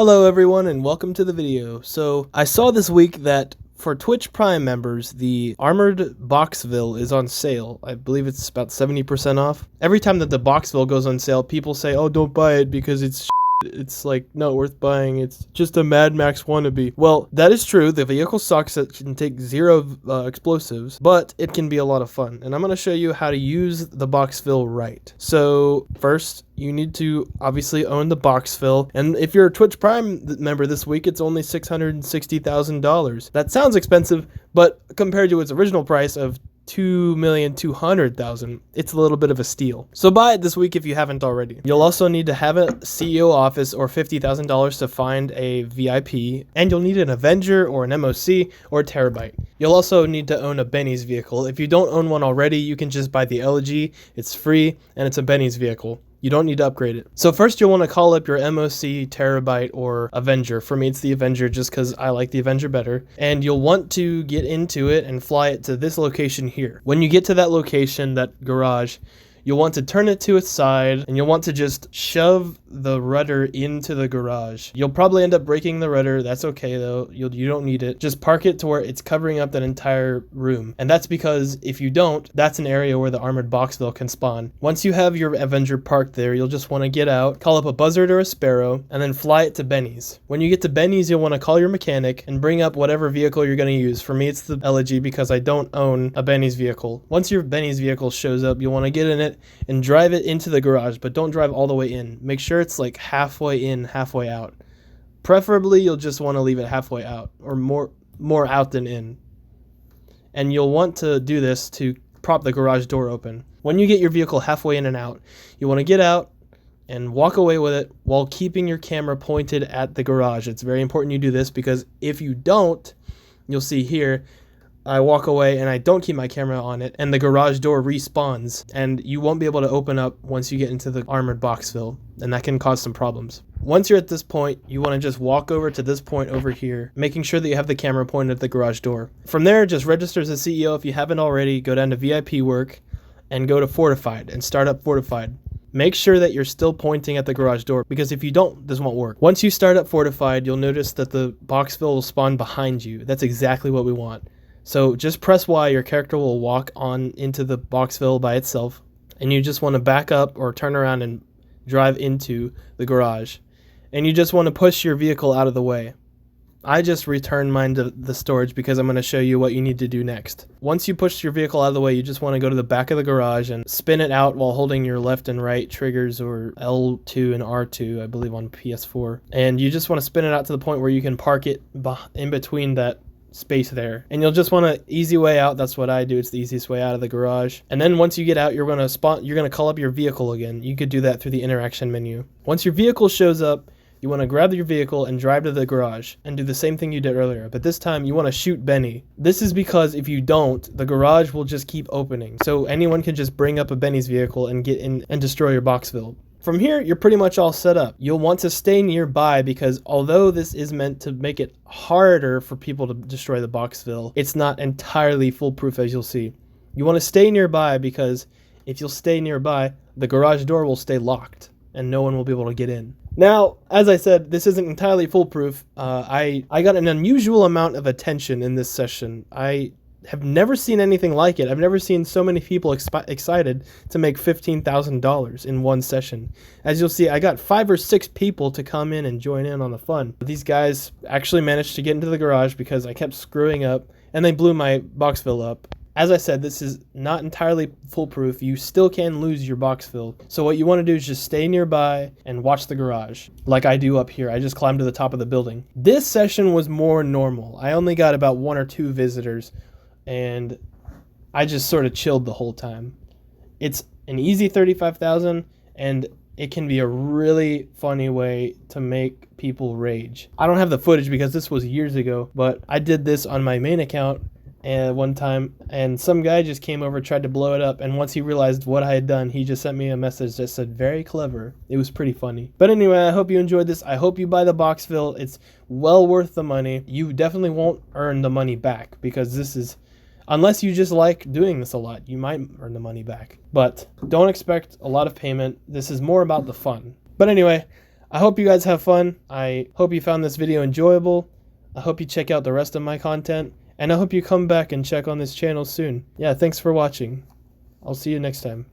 Hello everyone and welcome to the video. So I saw this week that for Twitch Prime members, the Armored Boxville is on sale. I believe it's about 70% off. Every time that the Boxville goes on sale, people say, oh, don't buy it because it's like not worth buying. It's just a Mad Max wannabe. Well, that is true. The vehicle sucks. It can take 0 explosives, but it can be a lot of fun. And I'm going to show you how to use the Boxville right. So first, you need to obviously own the Boxville. And if you're a Twitch Prime member this week, it's only $660,000. That sounds expensive, but compared to its original price of $2,200,000, it's a little bit of a steal. So buy it this week if you haven't already. You'll also need to have a CEO office or $50,000 to find a VIP, and you'll need an Avenger or an MOC or a Terabyte. You'll also need to own a Benny's vehicle. If you don't own one already, you can just buy the Elegy. It's free and it's a Benny's vehicle. You don't need to upgrade it. So first you'll want to call up your MOC, Terabyte, or Avenger. For me, it's the Avenger just because I like the Avenger better. And you'll want to get into it and fly it to this location here. When you get to that location, that garage, you'll want to turn it to its side and you'll want to just shove the rudder into the garage. You'll probably end up breaking the rudder. That's okay though. You don't need it. Just park it to where it's covering up that entire room. And that's because if you don't, that's an area where the Armored Boxville can spawn. Once you have your Avenger parked there, you'll just want to get out, call up a Buzzard or a Sparrow, and then fly it to Benny's. When you get to Benny's, you'll want to call your mechanic and bring up whatever vehicle you're going to use. For me, it's the Elegy because I don't own a Benny's vehicle. Once your Benny's vehicle shows up, you'll want to get in it and drive it into the garage, but don't drive all the way in. Make sure it's like halfway in, halfway out. Preferably, you'll just want to leave it halfway out, or more out than in. And you'll want to do this to prop the garage door open. When you get your vehicle halfway in and out, you want to get out and walk away with it while keeping your camera pointed at the garage. It's very important you do this because if you don't, you'll see here, I walk away and I don't keep my camera on it and the garage door respawns and you won't be able to open up once you get into the Armored Boxville, and that can cause some problems. Once you're at this point, you want to just walk over to this point over here, making sure that you have the camera pointed at the garage door. From there, just register as a CEO if you haven't already, go down to VIP work and go to Fortified and start up Fortified. Make sure that you're still pointing at the garage door because if you don't, this won't work. Once you start up Fortified, you'll notice that the Boxville will spawn behind you. That's exactly what we want. So just press Y, your character will walk on into the Boxville by itself, and you just want to back up or turn around and drive into the garage. And you just want to push your vehicle out of the way. I just returned mine to the storage because I'm going to show you what you need to do next. Once you push your vehicle out of the way, you just want to go to the back of the garage and spin it out while holding your left and right triggers, or L2 and R2, I believe on PS4. And you just want to spin it out to the point where you can park it in between that space there, and you'll just want an easy way out. That's what I do. It's the easiest way out of the garage. And then once you get out, you're going to call up your vehicle again. You could do that through the interaction menu. Once your vehicle shows up, you want to grab your vehicle and drive to the garage and do the same thing you did earlier, but this time you want to shoot Benny. This is because if you don't, the garage will just keep opening, so anyone can just bring up a Benny's vehicle and get in and destroy your Boxville. From here, you're pretty much all set up. You'll want to stay nearby because although this is meant to make it harder for people to destroy the Boxville, it's not entirely foolproof, as you'll see. You want to stay nearby because if you'll stay nearby, the garage door will stay locked and no one will be able to get in. Now, as I said, this isn't entirely foolproof. I got an unusual amount of attention in this session. I have never seen anything like it. I've never seen so many people excited to make $15,000 in one session. As you'll see, I got 5 or 6 people to come in and join in on the fun. These guys actually managed to get into the garage because I kept screwing up, and they blew my Boxville up. As I said, this is not entirely foolproof. You still can lose your Boxville. So what you want to do is just stay nearby and watch the garage, like I do up here. I just climbed to the top of the building. This session was more normal. I only got about 1 or 2 visitors, and I just sort of chilled the whole time. It's an easy 35,000, and it can be a really funny way to make people rage. I don't have the footage because this was years ago, but I did this on my main account one time, and some guy just came over, tried to blow it up, and once he realized what I had done, he just sent me a message that said, very clever. It was pretty funny. But anyway, I hope you enjoyed this. I hope you buy the Boxville. It's well worth the money. You definitely won't earn the money back because this is, unless you just like doing this a lot, you might earn the money back. But don't expect a lot of payment. This is more about the fun. But anyway, I hope you guys have fun. I hope you found this video enjoyable. I hope you check out the rest of my content. And I hope you come back and check on this channel soon. Yeah, thanks for watching. I'll see you next time.